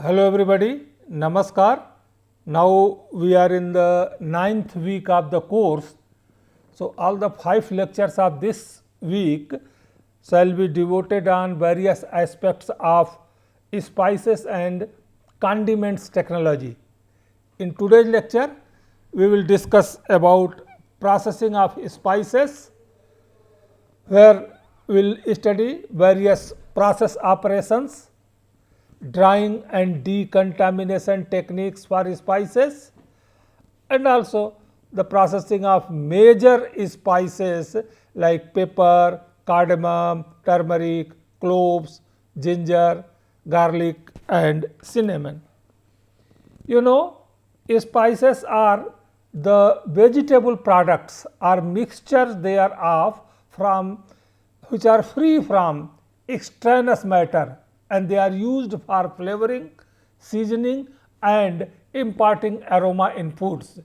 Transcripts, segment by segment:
Hello everybody, Namaskar. Now we are in the 9th week of the course. So, all the 5 lectures of this week shall be devoted on various aspects of spices and condiments technology. In today's lecture, we will discuss about processing of spices, where we will study various process operations, drying and decontamination techniques for spices, and also the processing of major spices like pepper, cardamom, turmeric, cloves, ginger, garlic and cinnamon. You know, spices are the vegetable products or mixtures thereof from which are free from extraneous matter, and they are used for flavoring, seasoning and imparting aroma in foods.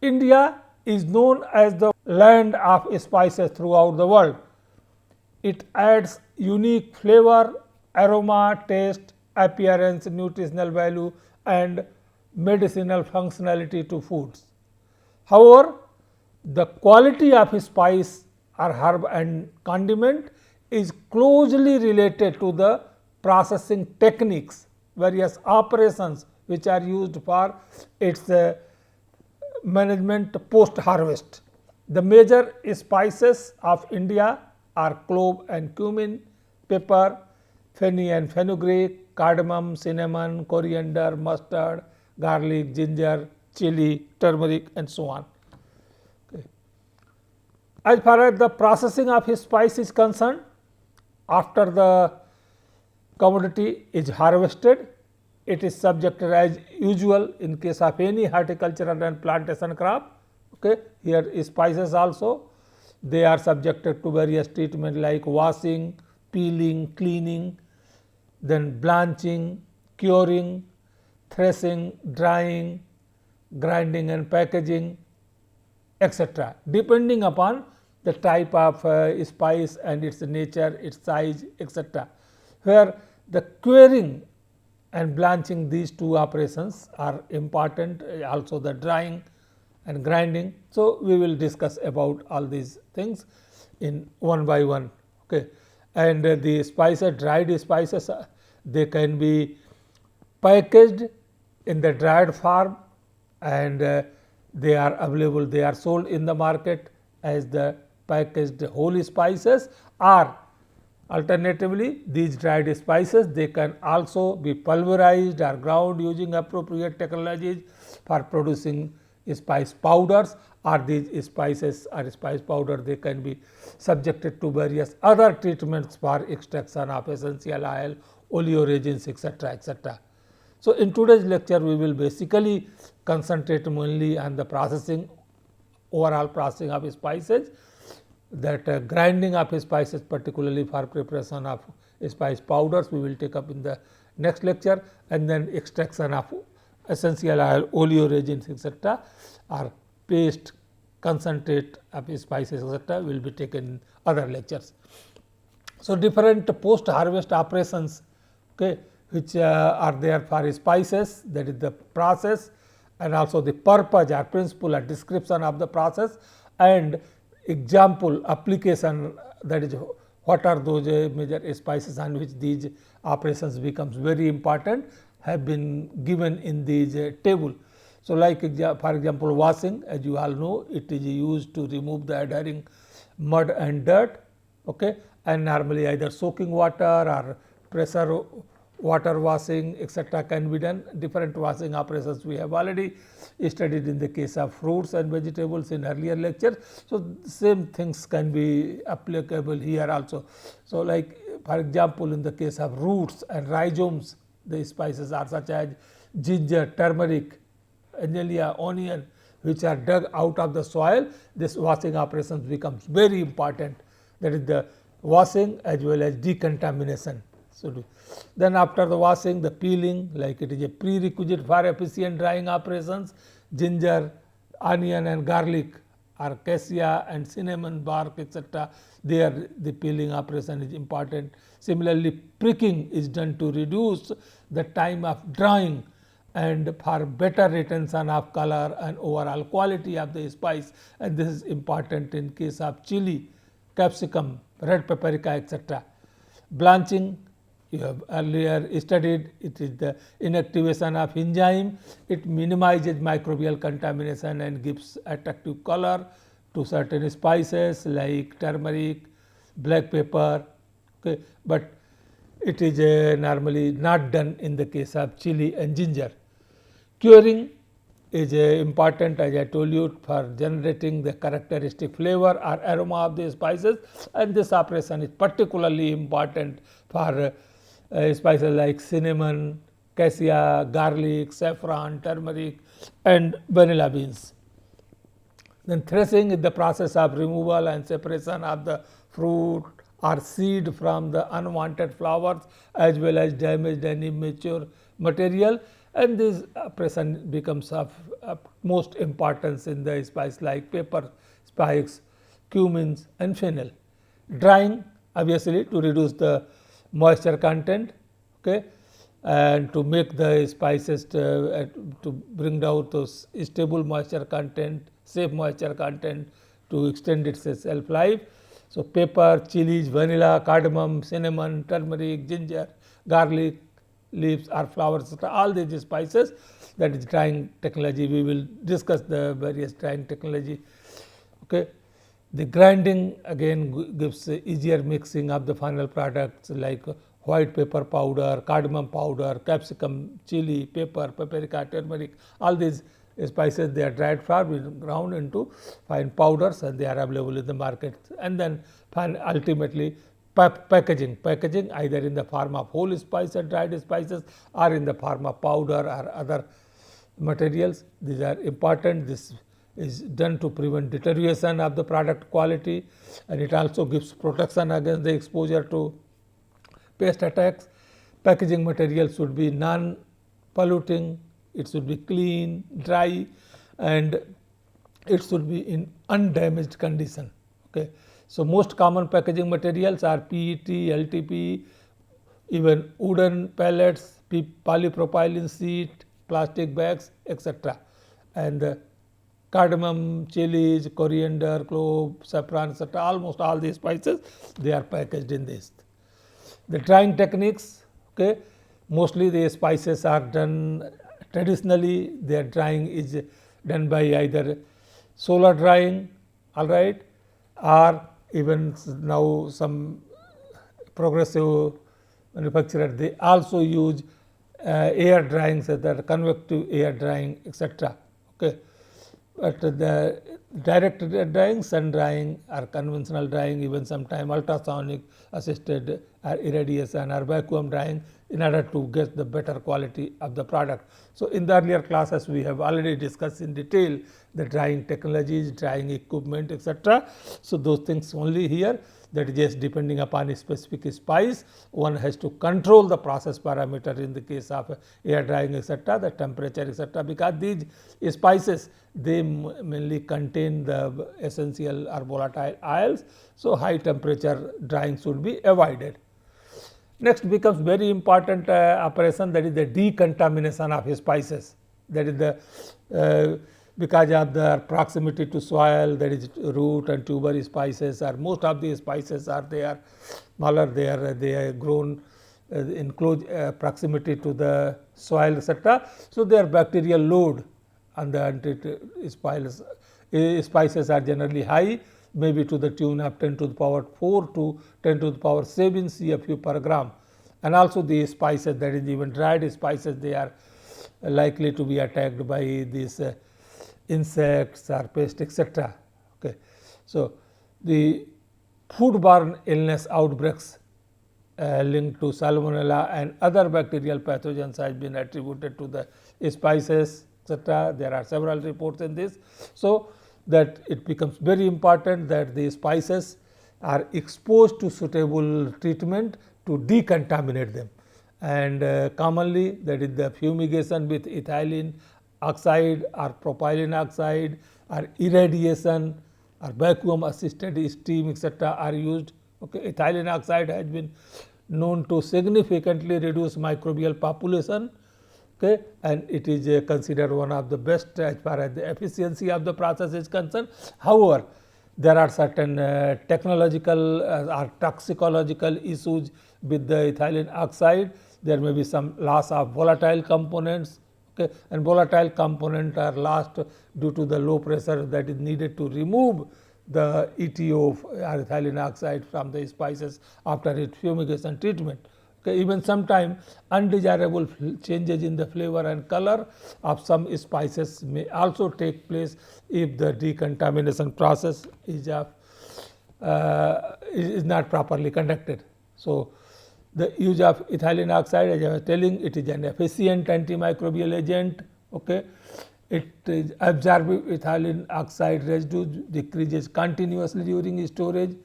India is known as the land of spices throughout the world. It adds unique flavor, aroma, taste, appearance, nutritional value and medicinal functionality to foods. However, the quality of spice or herb and condiment is closely related to the processing techniques, various operations which are used for its management post harvest. The major spices of India are clove and cumin, pepper, fenny and fenugreek, cardamom, cinnamon, coriander, mustard, garlic, ginger, chili, turmeric and so on. Okay. As far as the processing of spice is concerned, after the commodity is harvested, it is subjected as usual in case of any horticultural and plantation crop. Okay. Here spices also, they are subjected to various treatment like washing, peeling, cleaning, then blanching, curing, threshing, drying, grinding and packaging, etc., depending upon the type of spice and its nature, its size, etc., where the curing and blanching, these two operations are important, also the drying and grinding. So, we will discuss about all these things in one by one. Okay. And the spices, dried spices, they can be packaged in the dried form, and they are available, they are sold in the market as the packaged whole spices, or alternatively these dried spices, they can also be pulverized or ground using appropriate technologies for producing spice powders, or these spices or spice powder, they can be subjected to various other treatments for extraction of essential oil, oleoresins, etc., etc. So, in today's lecture we will basically concentrate mainly on the processing, overall processing of spices, that grinding of spices, particularly for preparation of spice powders, we will take up in the next lecture, and then extraction of essential oil, oleoresins, etc., or paste, concentrate of spices, etc., will be taken in other lectures. So, different post harvest operations, okay, which are there for spices, that is the process, and also the purpose or principle or description of the process, and example application, that is what are those major spices on which these operations becomes very important, have been given in this table. So, like for example, washing, as you all know, it is used to remove the adhering mud and dirt, okay, and normally either soaking water or pressure water washing, etc., can be done. Different washing operations we have already studied in the case of fruits and vegetables in earlier lectures. So, same things can be applicable here also. So, like for example, in the case of roots and rhizomes, the spices are such as ginger, turmeric, angelia, onion, which are dug out of the soil, this washing operations becomes very important, that is the washing as well as decontamination. So, then after the washing, the peeling, like it is a prerequisite for efficient drying operations. Ginger, onion and garlic, or cassia and cinnamon bark, etc., there the peeling operation is important. Similarly, pricking is done to reduce the time of drying and for better retention of color and overall quality of the spice, and this is important in case of chili, capsicum, red paprika, etc. Blanching, you have earlier studied, it is the inactivation of enzyme. It minimizes microbial contamination and gives attractive color to certain spices like turmeric, black pepper, okay. But it is normally not done in the case of chili and ginger. Curing is important, as I told you, for generating the characteristic flavor or aroma of the spices, and this operation is particularly important for spices like cinnamon, cassia, garlic, saffron, turmeric and vanilla beans. Then threshing is the process of removal and separation of the fruit or seed from the unwanted flowers as well as damaged and immature material, and this operation becomes of most importance in the spice like pepper, spice, cumins and fennel. Drying, obviously to reduce the moisture content, okay, and to make the spices to bring down those stable moisture content, safe moisture content, to extend its shelf life. So, pepper, chilies, vanilla, cardamom, cinnamon, turmeric, ginger, garlic leaves or flowers, all these spices, that is drying technology. We will discuss the various drying technology. Okay. The grinding again gives easier mixing of the final products like white pepper powder, cardamom powder, capsicum, chili, pepper, paprika, turmeric, all these spices they are dried for, ground into fine powders and they are available in the market. And then ultimately packaging either in the form of whole spices, dried spices, or in the form of powder or other materials. These are important. This is done to prevent deterioration of the product quality, and it also gives protection against the exposure to pest attacks. Packaging material should be non-polluting, it should be clean, dry, and it should be in undamaged condition. Okay. So, most common packaging materials are PET, LTP, even wooden pallets, polypropylene sheet, plastic bags, etc. And cardamom, chilies, coriander, clove, saffron, etc. Almost all these spices they are packaged in this. The drying techniques, okay, mostly the spices are done traditionally. Their drying is done by either solar drying, all right, or even now some progressive manufacturer they also use air drying, such as convective air drying, etc. Okay. But the direct drying, sun drying or conventional drying, even sometime ultrasonic assisted or irradiation or vacuum drying in order to get the better quality of the product. So, in the earlier classes we have already discussed in detail the drying technologies, drying equipment, etc. So, those things only here, that is just depending upon a specific spice, one has to control the process parameter in the case of air drying, etc., the temperature, etc., because these spices they mainly contain the essential or volatile oils. So, high temperature drying should be avoided. Next becomes very important operation, that is the decontamination of spices, that is the because of their proximity to soil, that is root and tuber spices, or most of the spices are they are smaller, they are grown in close proximity to the soil, etc. So, their bacterial load on the spices are generally high, maybe to the tune of 10 to the power 4 to 10 to the power 7 CFU per gram, and also the spices, that is even dried spices, they are likely to be attacked by these insects or pests, etc. Okay. So, the foodborne illness outbreaks linked to salmonella and other bacterial pathogens has been attributed to the spices, etc. There are several reports in this. So, that it becomes very important that the spices are exposed to suitable treatment to decontaminate them, and commonly that is the fumigation with ethylene oxide or propylene oxide, or irradiation or vacuum assisted steam, etc. are used. Okay. Ethylene oxide has been known to significantly reduce microbial population, okay, and it is considered one of the best as far as the efficiency of the process is concerned. However, there are certain technological or toxicological issues with the ethylene oxide. There may be some loss of volatile components, okay, and volatile components are lost due to the low pressure that is needed to remove the ETO or ethylene oxide from the spices after its fumigation treatment. Okay, even sometimes undesirable changes in the flavor and color of some spices may also take place if the decontamination process is not properly conducted. So, the use of ethylene oxide, as I was telling, it is an efficient antimicrobial agent. Okay. It is absorbing ethylene oxide residue decreases continuously during storage.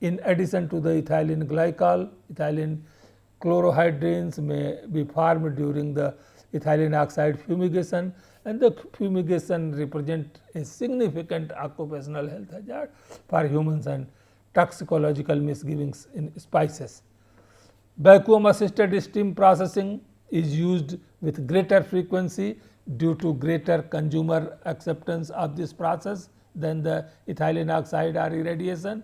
In addition to the ethylene glycol, ethylene chlorohydrins may be formed during the ethylene oxide fumigation, and the fumigation represents a significant occupational health hazard for humans and toxicological misgivings in spices. Vacuum assisted steam processing is used with greater frequency due to greater consumer acceptance of this process than the ethylene oxide or irradiation.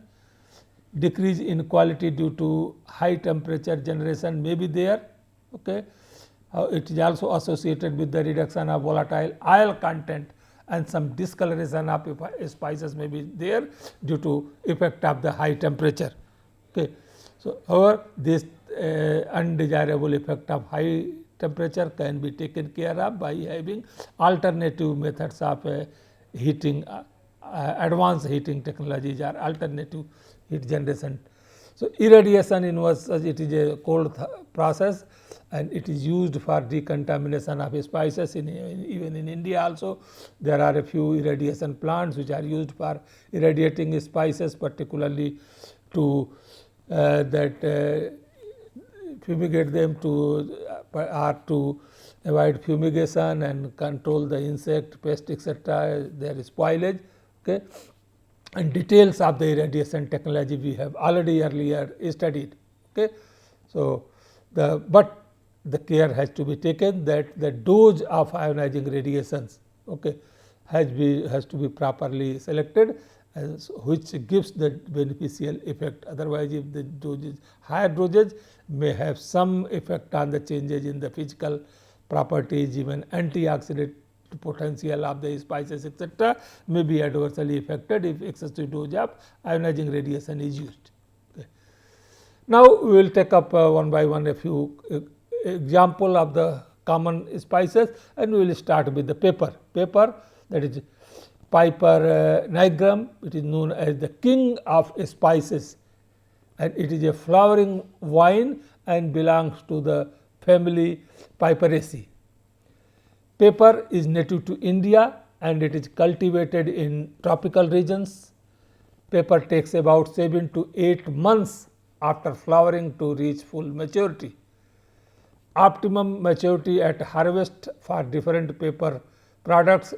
Decrease in quality due to high temperature generation may be there. Okay. It is also associated with the reduction of volatile oil content, and some discoloration of spices may be there due to effect of the high temperature. Okay. So, however, this undesirable effect of high temperature can be taken care of by having alternative methods of heating, advanced heating technologies or alternative heat generation. So, irradiation involves, it is a cold process, and it is used for decontamination of spices. Even in India also, there are a few irradiation plants which are used for irradiating spices, particularly to fumigate them to avoid fumigation and control the insect, pest, etc., their spoilage. Okay. And details of the irradiation technology we have already earlier studied. Okay. So, but the care has to be taken that the dose of ionizing radiations, okay, has to be properly selected, which gives the beneficial effect. Otherwise, if the dosage higher dosage may have some effect on the changes in the physical properties, even antioxidant potential of the spices, etc., may be adversely affected if excessive dose of ionizing radiation is used. Okay. Now, we will take up one by one a few example of the common spices, and we will start with the pepper. Pepper, that is Piper nigrum, it is known as the king of spices, and it is a flowering vine and belongs to the family Piperaceae. Pepper is native to India and it is cultivated in tropical regions. Pepper takes about 7 to 8 months after flowering to reach full maturity. Optimum maturity at harvest for different pepper products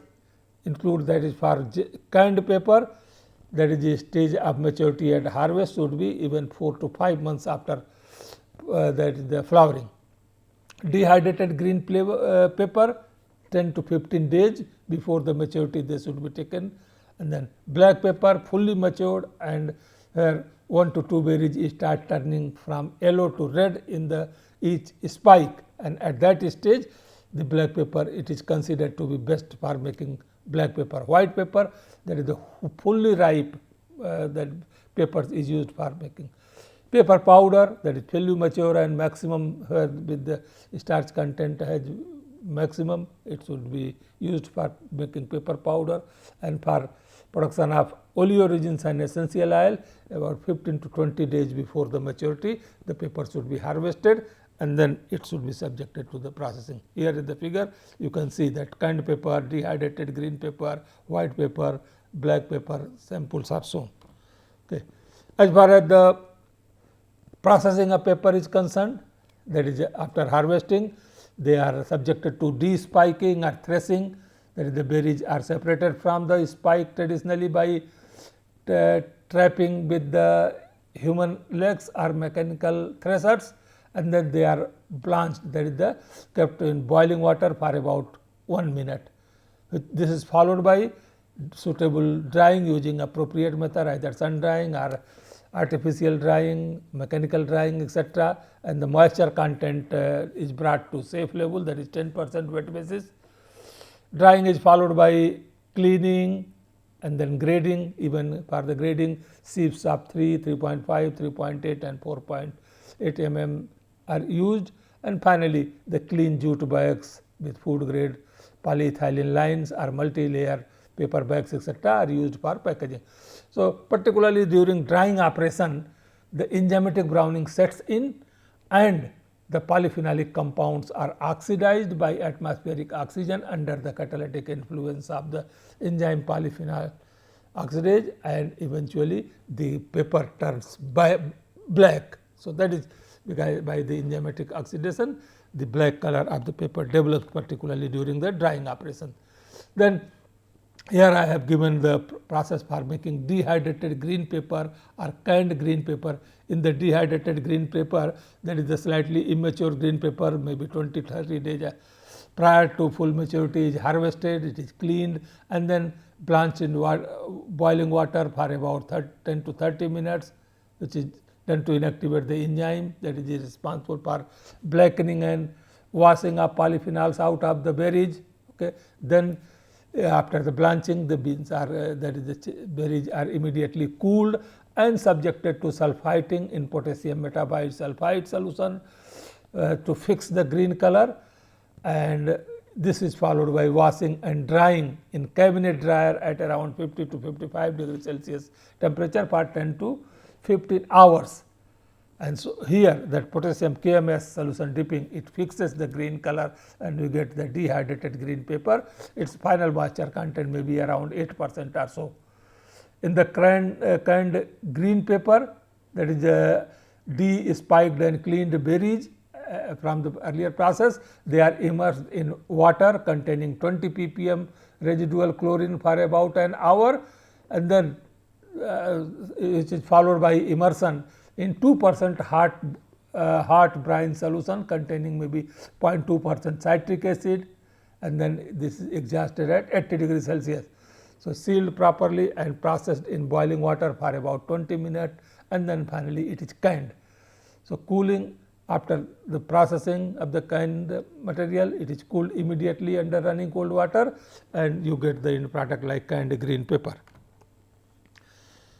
include, that is for canned pepper, that is the stage of maturity at harvest should be even 4 to 5 months after that is the flowering. Dehydrated green pepper 10 to 15 days before the maturity they should be taken, and then black pepper fully matured and where 1 to 2 berries start turning from yellow to red in the each spike, and at that stage the black pepper it is considered to be best for making black pepper. White pepper, that is the fully ripe that pepper is used for making. Pepper powder, that is fully mature and maximum with the starch content has maximum, it should be used for making pepper powder, and for production of oleoresins and essential oil about 15 to 20 days before the maturity the pepper should be harvested, and then it should be subjected to the processing. Here in the figure you can see that canned pepper, dehydrated green pepper, white pepper, black pepper samples are shown. Okay. As far as the processing of pepper is concerned, that is after harvesting they are subjected to de-spiking or threshing, that is the berries are separated from the spike traditionally by trapping with the human legs or mechanical threshers, and then they are blanched, that is the kept in boiling water for about 1 minute. This is followed by suitable drying using appropriate method, either sun drying or artificial drying, mechanical drying, etc. And the moisture content is brought to safe level, that is 10% wet basis. Drying is followed by cleaning and then grading. Even for the grading, sieves of 3, 3.5, 3.8 and 4.8 mm are used, and finally the clean jute bags with food grade polyethylene lines or multi-layer paper bags, etc. are used for packaging. So, particularly during drying operation, the enzymatic browning sets in and the polyphenolic compounds are oxidized by atmospheric oxygen under the catalytic influence of the enzyme polyphenol oxidase, and eventually the paper turns black. So, that is because by the enzymatic oxidation, the black color of the paper develops, particularly during the drying operation. Then here I have given the process for making dehydrated green paper or canned green paper. In the dehydrated green paper, that is the slightly immature green paper, maybe 20-30 days prior to full maturity is harvested, it is cleaned and then blanched in boiling water for about 10 to 30 minutes, which is done to inactivate the enzyme that is responsible for blackening and washing of polyphenols out of the berries. Okay. Then after the blanching, the beans are that is the berries are immediately cooled and subjected to sulfiting in potassium metabolite sulfide solution to fix the green color, and this is followed by washing and drying in cabinet dryer at around 50 to 55 degrees Celsius temperature for 10 to 15 hours. And so, here that potassium KMS solution dipping, it fixes the green color and you get the dehydrated green paper. Its final moisture content may be around 8% or so. In the canned green paper, that is de-spiked and cleaned berries from the earlier process, they are immersed in water containing 20 ppm residual chlorine for about an hour, and then it is followed by immersion in 2% hot brine solution containing maybe 0.2% citric acid, and then this is exhausted at 80 degrees Celsius. So, sealed properly and processed in boiling water for about 20 minutes, and then finally it is canned. So, cooling after the processing of the canned material, it is cooled immediately under running cold water and you get the end product like canned green paper.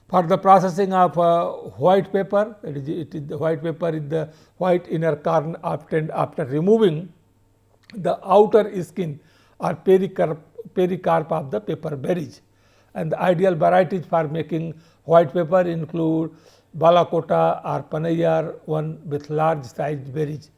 For the processing of white paper, it is the white paper is the white inner corn obtained after removing the outer skin or pericarp of the paper berries, and the ideal varieties for making white paper include Balakota or Panayar one with large sized berries.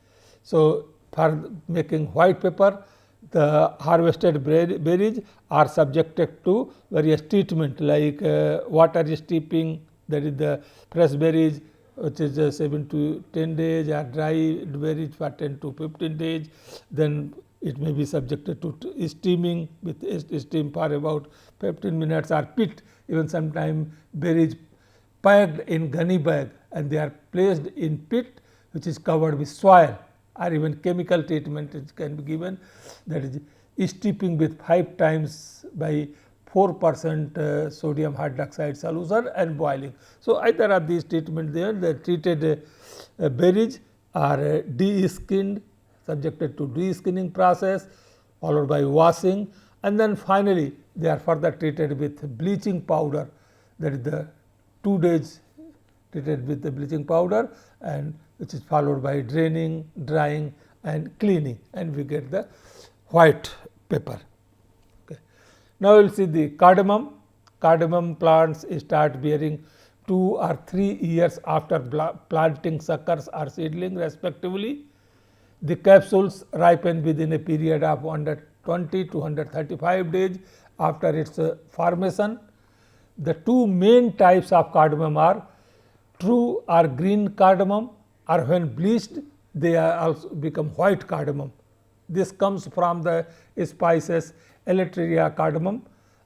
So, for making white paper, the harvested berries are subjected to various treatment like water steeping, that is the fresh berries which is 7 to 10 days, or dry berries for 10 to 15 days. Then it may be subjected to steaming with steam for about 15 minutes, or pit, even sometime berries packed in gunny bag and they are placed in pit which is covered with soil, or even chemical treatment can be given, that is steeping with 5 times by 4% sodium hydroxide solution and boiling. So, either of these treatment there, the treated berries are de-skinned, subjected to de-skinning process followed by washing, and then finally, they are further treated with bleaching powder, that is the 2 days treated with the bleaching powder, and which is followed by draining, drying and cleaning, and we get the white paper. Okay. Now, we will see the cardamom. Cardamom plants start bearing 2 or 3 years after planting suckers or seedling respectively. The capsules ripen within a period of 120 to 135 days after its formation. The 2 main types of cardamom are true or green cardamom, or when bleached they are also become white cardamom. This comes from the spices Elateria cardamom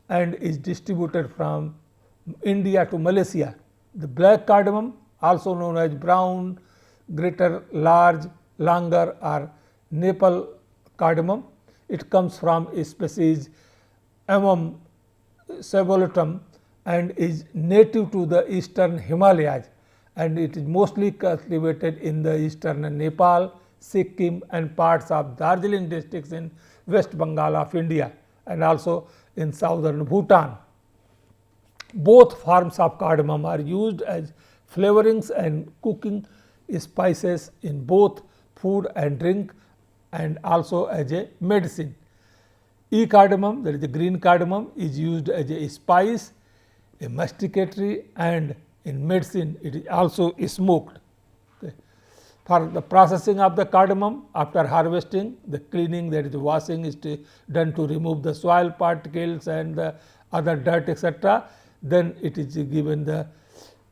and is distributed from India to Malaysia. The black cardamom, also known as brown greater, large, longer or Nepal cardamom. It comes from a species Amum sabolotum and is native to the eastern Himalayas, and it is mostly cultivated in the eastern Nepal, Sikkim and parts of Darjeeling districts in West Bengal of India and also in southern Bhutan. Both forms of cardamom are used as flavorings and cooking spices in both food and drink and also as a medicine. E-cardamom, that is the green cardamom, is used as a spice, a masticatory and in medicine it is also smoked. Okay. For the processing of the cardamom after harvesting, the cleaning, that is the washing is done to remove the soil particles and the other dirt etc. Then it is given the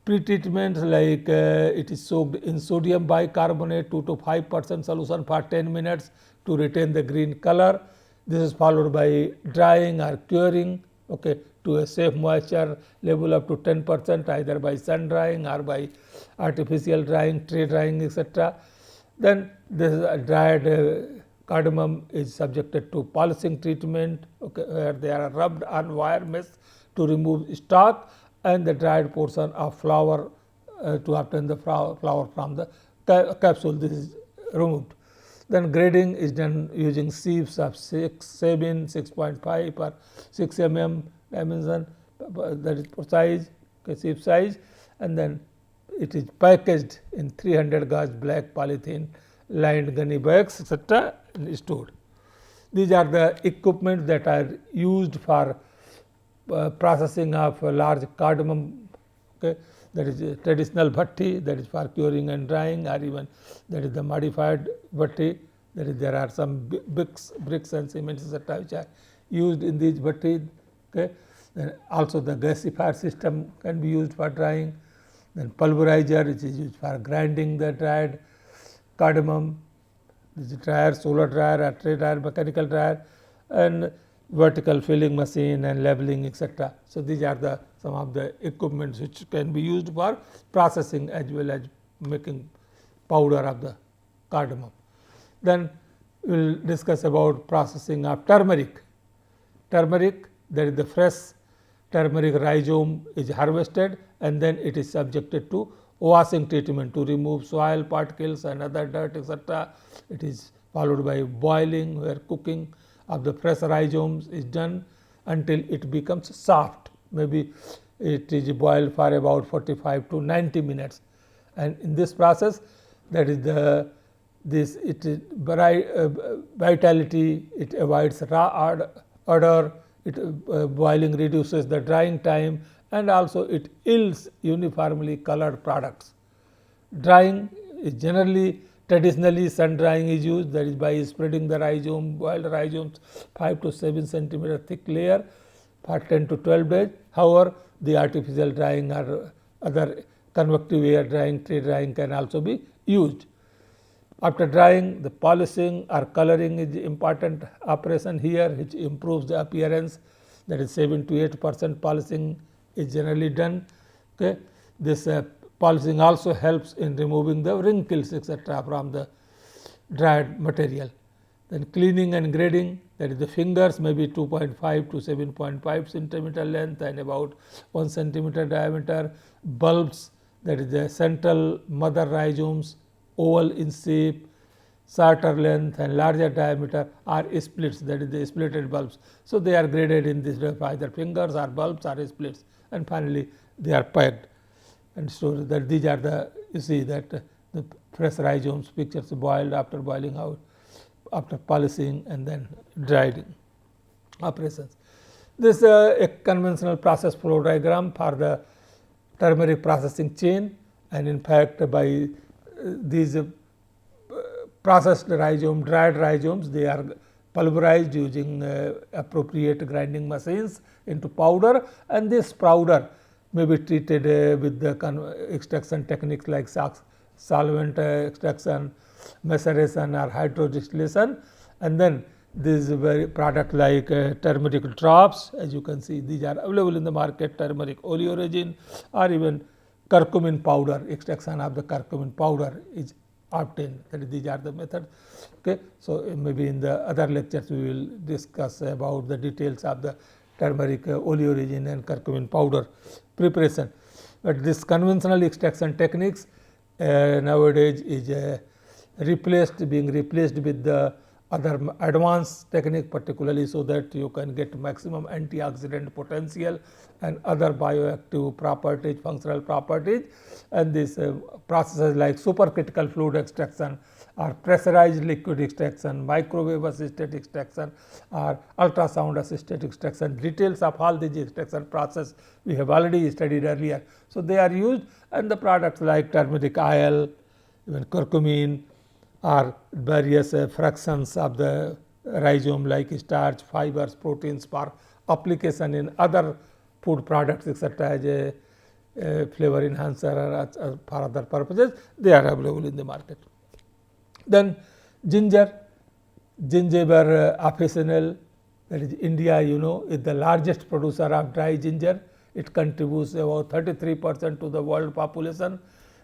pre-treatment like it is soaked in sodium bicarbonate 2 to 5% solution for 10 minutes to retain the green color. This is followed by drying or curing, okay, to a safe moisture level up to 10% either by sun drying or by artificial drying, tray drying etc. Then this dried cardamom is subjected to polishing treatment, okay, where they are rubbed on wire mesh to remove stalk and the dried portion of flower to obtain the flower from the capsule. This is removed. Then grading is done using sieves of 7 in 6.5 per 6 mm dimension, that is for size, okay, sieve size, and then it is packaged in 300 gauge black polythene lined gunny bags etc. and stored. These are the equipment that are used for processing of large cardamom, okay, that is a traditional bhatti, that is for curing and drying, or even that is the modified bhatti, that is there are some bricks and cements etc. which are used in these bhatti. Okay. Then also the gasifier system can be used for drying, then pulverizer which is used for grinding the dried cardamom, this is dryer, solar dryer or tray dryer, mechanical dryer, and vertical filling machine and labeling etc. So, these are some of the equipments which can be used for processing as well as making powder of the cardamom. Then we will discuss about processing of turmeric. Turmeric, that is the fresh turmeric rhizome is harvested and then it is subjected to washing treatment to remove soil particles and other dirt etc. It is followed by boiling where cooking of the fresh rhizomes is done until it becomes soft. Maybe it is boiled for about 45 to 90 minutes, and in this process, that is vitality, it avoids raw odor, boiling reduces the drying time, and also it yields uniformly colored products. Drying is generally traditionally sun drying is used, that is by spreading the rhizome, boiled rhizomes 5 to 7 centimeter thick layer for 10 to 12 days. However, the artificial drying or other convective air drying, tray drying can also be used. After drying, the polishing or coloring is important operation here which improves the appearance, that is 7 to 8% polishing is generally done. Okay. This polishing also helps in removing the wrinkles etc. from the dried material. Then cleaning and grading, that is the fingers may be 2.5 to 7.5 centimeter length and about 1 centimeter diameter. Bulbs, that is the central mother rhizomes, oval in shape, shorter length and larger diameter, are splits, that is the splitted bulbs. So, they are graded in this way, either fingers or bulbs or splits, and finally, they are packed. And so, that these are the, you see that the fresh rhizomes pictures boiled after boiling out, after polishing and then dried operations. This is a conventional process flow diagram for the turmeric processing chain, and in fact, by these processed rhizome, dried rhizomes, they are pulverized using appropriate grinding machines into powder, and this powder may be treated with the extraction techniques like solvent extraction, maceration or hydrodistillation, and then this very product like turmeric drops, as you can see these are available in the market, turmeric oleoresin or even curcumin powder, extraction of the curcumin powder is obtained. That is, these are the methods. Okay. So, maybe in the other lectures we will discuss about the details of the turmeric, oleoresin and curcumin powder preparation. But this conventional extraction techniques nowadays is being replaced with the other advanced technique, particularly so that you can get maximum antioxidant potential and other bioactive properties, functional properties. And this processes like supercritical fluid extraction or pressurized liquid extraction, microwave assisted extraction or ultrasound assisted extraction. Details of all these extraction process we have already studied earlier. So, they are used, and the products like turmeric oil, even curcumin, or various fractions of the rhizome like starch, fibers, proteins for application in other food products, etc., as a flavor enhancer or for other purposes, they are available in the market. Then ginger, gingiber officinal, that is India, is the largest producer of dry ginger. It contributes about 33% to the world population.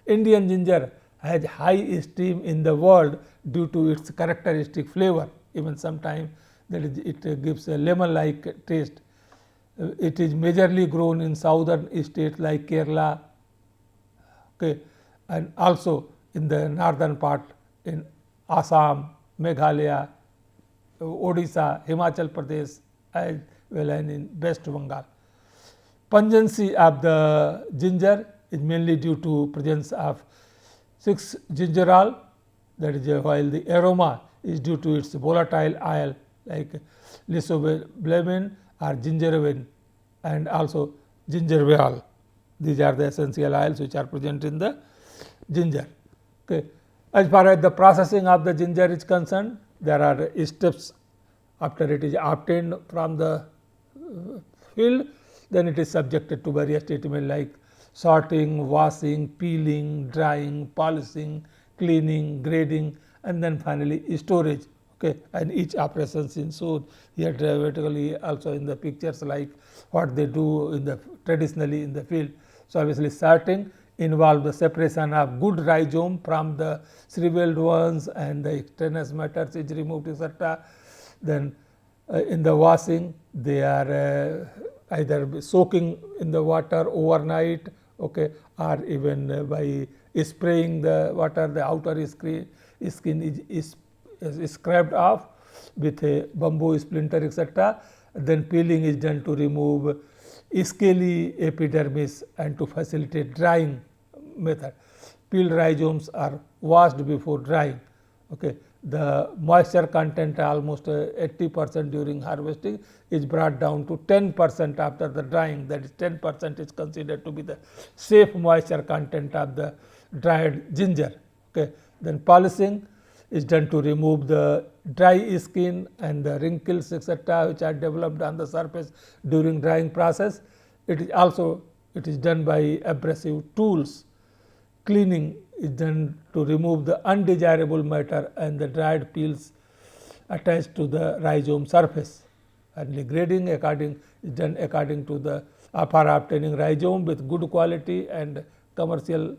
Indian ginger has high esteem in the world due to its characteristic flavor. Even sometimes that is, it gives a lemon-like taste. It is majorly grown in southern states like Kerala, okay, and also in the northern part in Assam, Meghalaya, Odisha, Himachal Pradesh, as well as in West Bengal. Pungency of the ginger is mainly due to presence of 6-gingerol, that is while the aroma is due to its volatile oil like lysoblamin or gingervin and also gingerviol. These are the essential oils which are present in the ginger. Okay. As far as the processing of the ginger is concerned, there are steps after it is obtained from the field, then it is subjected to various treatment like sorting, washing, peeling, drying, polishing, cleaning, grading, and then finally storage. Okay. And each operation is shown here dramatically also in the pictures like what they do in the traditionally in the field. So, obviously sorting involve the separation of good rhizome from the shriveled ones and the extraneous matters is removed, etc. Then in the washing they are either soaking in the water overnight, okay, or even by spraying the water, the outer skin is scraped off with a bamboo splinter, etc. Then peeling is done to remove scaly epidermis and to facilitate drying method. Peeled rhizomes are washed before drying. Okay. The moisture content almost 80% during harvesting is brought down to 10% after the drying, that is 10% is considered to be the safe moisture content of the dried ginger. Okay. Then polishing is done to remove the dry skin and the wrinkles, etc., which are developed on the surface during drying process. It is done by abrasive tools. Cleaning is done to remove the undesirable matter and the dried peels attached to the rhizome surface. And the grading is done according to the for obtaining rhizome with good quality and commercial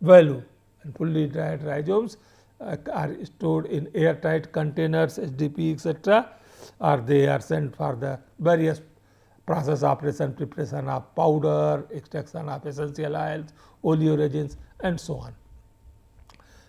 value. And fully dried rhizomes are stored in airtight containers, SDP, etc., or they are sent for the various process operation, preparation of powder, extraction of essential oils, oleoresins, and so on.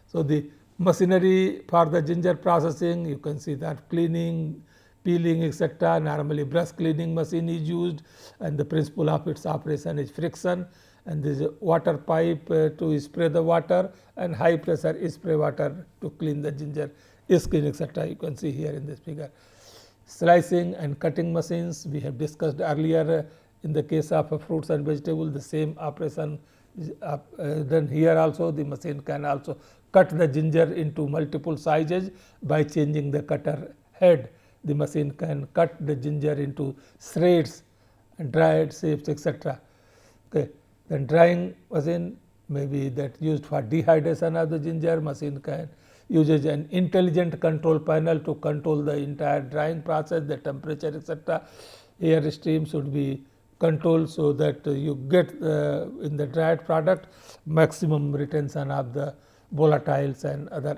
So, the machinery for the ginger processing, you can see that cleaning, peeling, etc. Normally brush cleaning machine is used, and the principle of its operation is friction, and there is a water pipe to spray the water and high pressure spray water to clean the ginger skin, etc. You can see here in this figure. Slicing and cutting machines we have discussed earlier. In the case of fruits and vegetables, the same operation is done here also. The machine can also cut the ginger into multiple sizes by changing the cutter head. The machine can cut the ginger into shreds and dried shapes, etc. Okay. Then drying machine may be that used for dehydration of the ginger. Machine can uses an intelligent control panel to control the entire drying process, the temperature, etc. Air stream should be controlled so that you get in the dried product maximum retention of the volatiles and other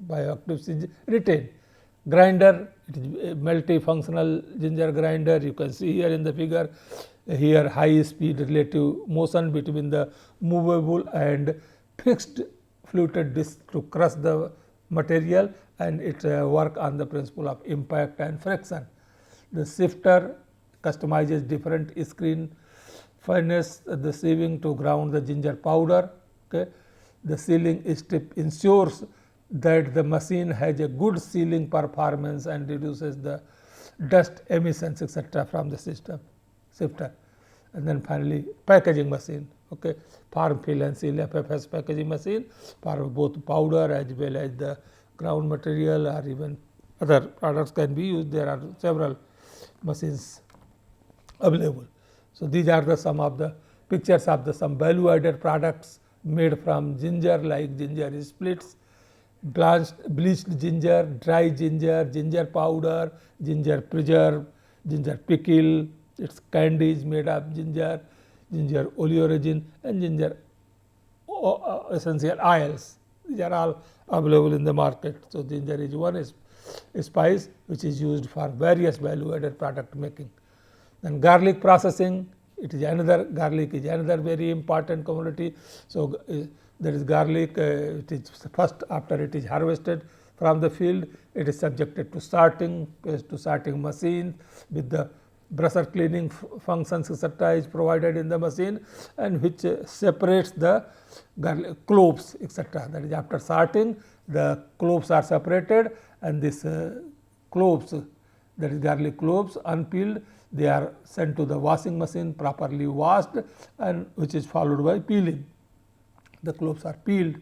bioactives retained. Grinder, it is a multifunctional ginger grinder. You can see here in the figure, here high speed relative motion between the movable and fixed fluted disc to crush the material, and it work on the principle of impact and friction. The sifter customizes different screen furnace the sieving to ground the ginger powder. Okay. The sealing strip ensures that the machine has a good sealing performance and reduces the dust emissions etc. from the system sifter. And then finally packaging machine, okay, farm fill and seal FFS packaging machine for both powder as well as the ground material or even other products can be used. There are several machines available. So, these are the some of the pictures of the some value added products made from ginger, like ginger splits, bleached ginger, dry ginger, ginger powder, ginger preserve, ginger pickle, its candies made of ginger, ginger oleoresin and ginger essential oils. These are all available in the market. So, ginger is one spice which is used for various value added product making. Then garlic processing, garlic is another very important commodity. So, there is garlic, it is first after it is harvested from the field, it is subjected to sorting machine with the brusher cleaning functions etc. is provided in the machine, and which separates the garlic cloves etc. That is, after sorting the cloves are separated, and this cloves, that is garlic cloves unpeeled, they are sent to the washing machine, properly washed, and which is followed by peeling. The cloves are peeled,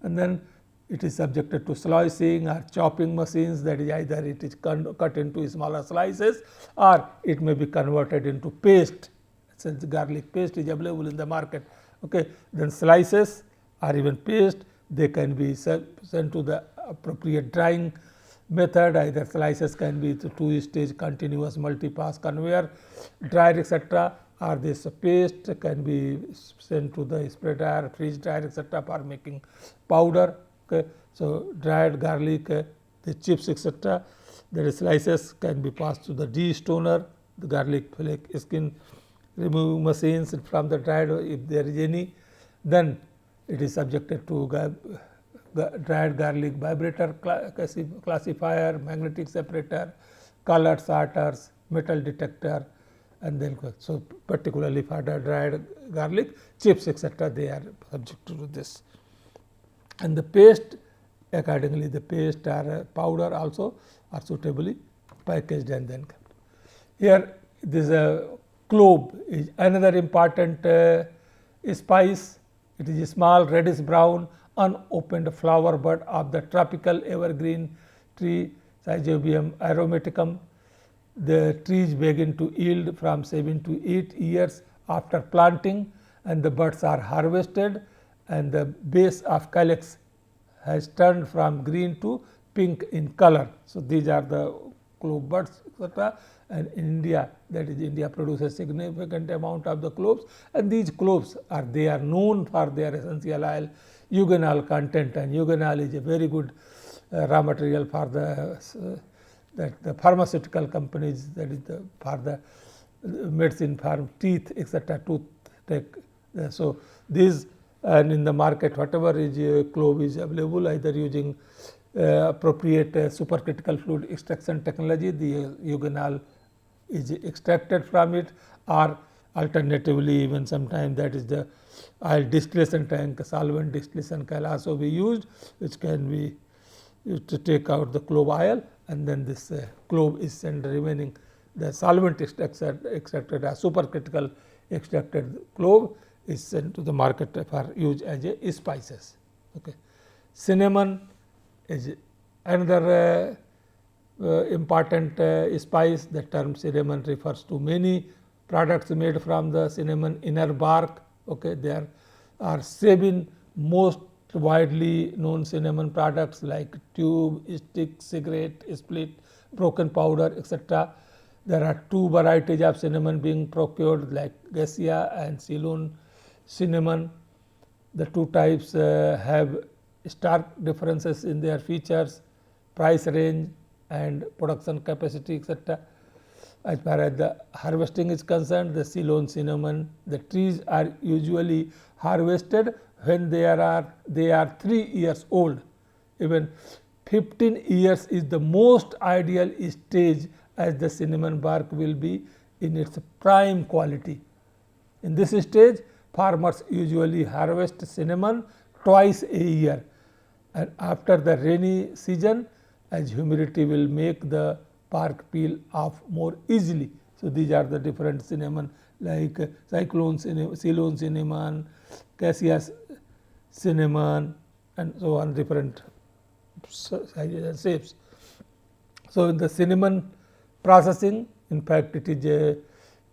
and then it is subjected to slicing or chopping machines, that is either it is cut into smaller slices or it may be converted into paste, since garlic paste is available in the market. Okay. Then slices or even paste, they can be sent to the appropriate drying method. Either slices can be two-stage continuous multi-pass conveyor dryer etc., or this paste can be sent to the spray dryer, freeze dryer etc. for making powder. Okay. So, dried garlic, the chips etc., the slices can be passed to the de-stoner, the garlic flake skin removing machines from the dried if there is any. Then it is subjected to dried garlic vibrator classifier, magnetic separator, color sorters, metal detector, and then so particularly for the dried garlic chips etc., they are subjected to this. And the paste, accordingly the paste or powder also are suitably packaged and then kept. Here this clove is another important spice. It is a small reddish brown unopened flower bud of the tropical evergreen tree Syzygium aromaticum. The trees begin to yield from 7 to 8 years after planting, and the buds are harvested, and the base of calyx has turned from green to pink in color. So, these are the clove buds etc., and in India, that is India produces significant amount of the cloves, and these cloves are known for their essential oil eugenol content, and eugenol is a very good raw material for the pharmaceutical companies, that is for the medicine for teeth etc., toothache. So, these and in the market whatever is clove is available, either using appropriate supercritical fluid extraction technology, the eugenol is extracted from it, or alternatively even sometimes that is the oil distillation tank, solvent distillation can also be used, which can be used to take out the clove oil, and then this clove is sent remaining the solvent extracted as supercritical extracted clove is sent to the market for use as a spices. Okay. Cinnamon is another important spice. The term cinnamon refers to many products made from the cinnamon inner bark. Okay. There are 7 most widely known cinnamon products like tube, stick, cigarette, split, broken powder etc. There are 2 varieties of cinnamon being procured, like Cassia and Ceylon cinnamon. The 2 types have stark differences in their features, price range and production capacity, etc. As far as the harvesting is concerned, the Ceylon cinnamon, the trees are usually harvested when they are 3 years old. Even 15 years is the most ideal stage, as the cinnamon bark will be in its prime quality. In this stage, farmers usually harvest cinnamon twice a year, and after the rainy season, as humidity will make the bark peel off more easily. So, these are the different cinnamon like Ceylon cinnamon, cassia cinnamon and so on, different sizes and shapes. So, in the cinnamon processing, in fact, it is a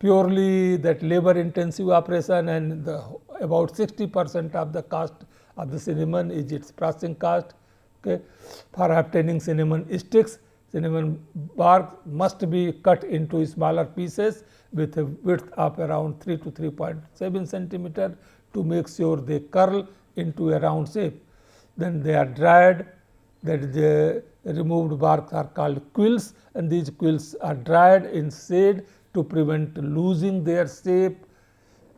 purely that labor intensive operation, and about 60% of the cost of the cinnamon is its processing cost. Okay. For obtaining cinnamon sticks, cinnamon bark must be cut into smaller pieces with a width of around 3 to 3.7 centimeter to make sure they curl into a round shape. Then they are dried, that is the removed bark are called quills, and these quills are dried in shade to prevent losing their shape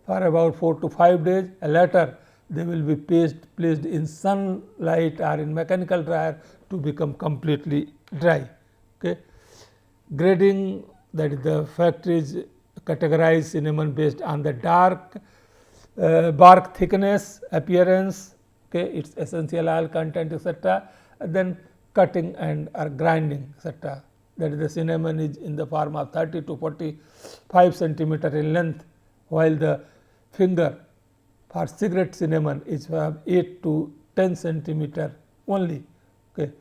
for about 4 to 5 days. Later, they will be placed in sunlight or in mechanical dryer to become completely dry. Okay. Grading, that is the factories categorize cinnamon based on the bark thickness, appearance, okay, its essential oil content, etc. Then cutting and or grinding, etc. That is the cinnamon is in the form of 30 to 45 centimeter in length, while the finger for cigarette cinnamon is from 8 to 10 centimeter only. Okay.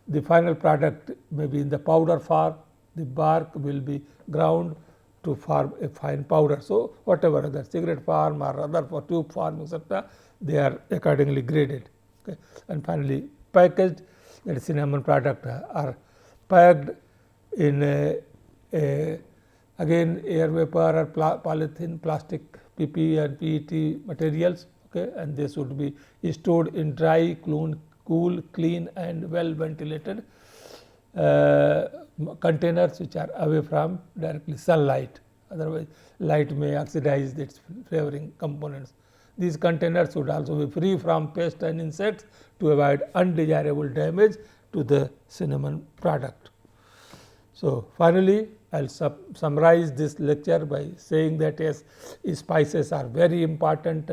The final product may be in the powder form. The bark will be ground to form a fine powder. So, whatever other cigarette form or other for tube form, etc., they are accordingly graded. Okay. And finally, packaged, that is cinnamon product are packed in again air vapor or polythene, plastic, PP and PET materials, okay, and they should be stored in dry, cool, clean and well ventilated containers which are away from directly sunlight. Otherwise, light may oxidize its flavoring components. These containers should also be free from pests and insects to avoid undesirable damage to the cinnamon product. So, finally, I will summarize this lecture by saying that yes, spices are very important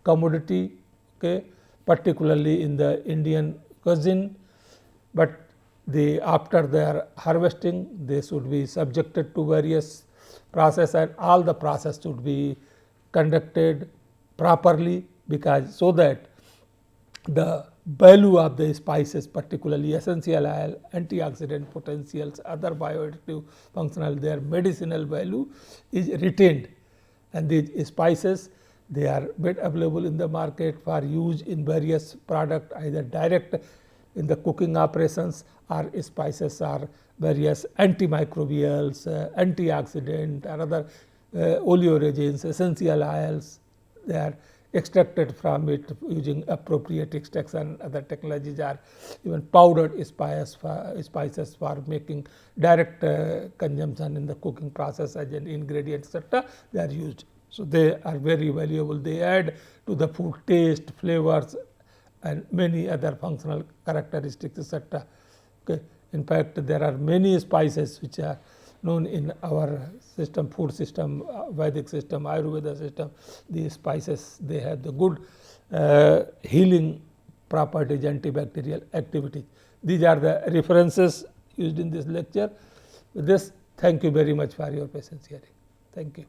commodity, okay, particularly in the Indian cuisine, but after their harvesting they should be subjected to various process, and all the process should be conducted properly, because so that the value of the spices, particularly essential oil, antioxidant potentials, other bioactive functional, their medicinal value is retained. And these spices, they are made available in the market for use in various products, either direct in the cooking operations, or spices are various antimicrobials, antioxidant or other oleoresins, essential oils. They are extracted from it using appropriate extraction. Other technologies are even powdered spices for making direct consumption in the cooking process as an ingredient, etc. They are used. So, they are very valuable. They add to the food taste, flavors and many other functional characteristics, etc. Okay. In fact, there are many spices which are known in our system, food system, Vedic system, Ayurveda system. These spices, they have the good healing properties, antibacterial activities. These are the references used in this lecture. With this, thank you very much for your patience hearing. Thank you.